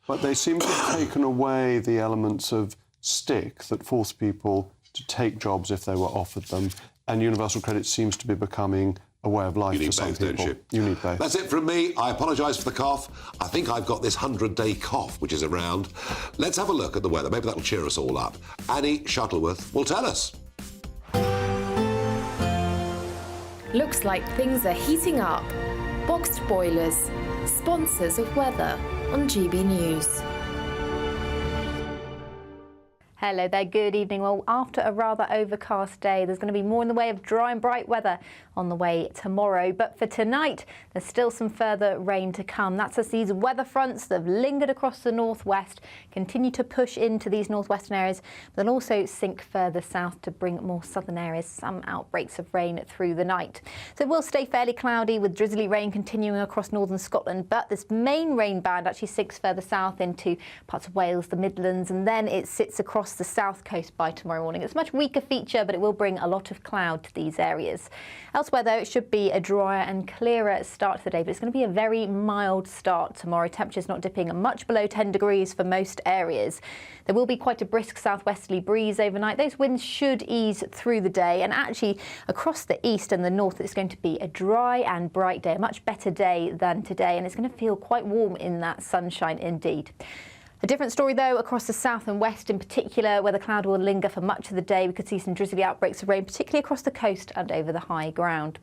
But they seem to have taken away the elements of stick that force people to take jobs if they were offered them, and universal credit seems to be becoming a way of life for some people. You need both. That's it from me. I apologise for the cough. I think I've got this 100-day cough, which is around. Let's have a look at the weather. Maybe that'll cheer us all up. Annie Shuttleworth will tell us. Looks like things are heating up. Boxed boilers, sponsors of weather on GB News. Hello there, good evening. Well, after a rather overcast day, there's going to be more in the way of dry and bright weather on the way tomorrow. But for tonight, there's still some further rain to come. That's as these weather fronts that have lingered across the northwest continue to push into these northwestern areas, but then also sink further south to bring more southern areas some outbreaks of rain through the night. So it will stay fairly cloudy with drizzly rain continuing across northern Scotland, but this main rain band actually sinks further south into parts of Wales, the Midlands, and then it sits across the south coast by tomorrow morning. It's a much weaker feature, but it will bring a lot of cloud to these areas. Elsewhere, though, it should be a drier and clearer start to the day, but it's going to be a very mild start tomorrow. Temperatures not dipping much below 10 degrees for most areas. There will be quite a brisk southwesterly breeze overnight. Those winds should ease through the day, and actually across the east and the north, it's going to be a dry and bright day, a much better day than today, and it's going to feel quite warm in that sunshine indeed. A different story, though, across the south and west in particular, where the cloud will linger for much of the day. We could see some drizzly outbreaks of rain, particularly across the coast and over the high ground.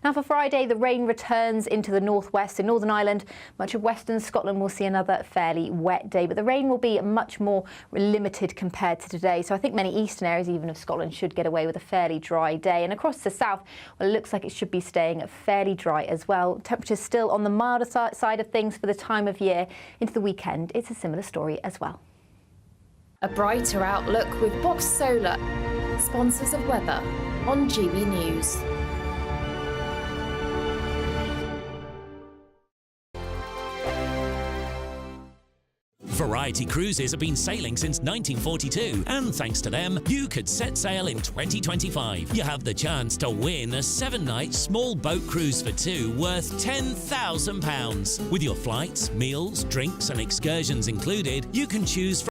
Now for Friday, the rain returns into the northwest. In Northern Ireland, much of western Scotland will see another fairly wet day, but the rain will be much more limited compared to today. So I think many eastern areas, even of Scotland, should get away with a fairly dry day. And across the south, well, it looks like it should be staying fairly dry as well. Temperatures still on the milder side of things for the time of year. Into the weekend, it's a similar story as well. A brighter outlook with Box Solar, sponsors of weather on GB News. Variety Cruises have been sailing since 1942, and thanks to them, you could set sail in 2025. You have the chance to win a 7-night small boat cruise for two worth £10,000. With your flights, meals, drinks and excursions included, you can choose from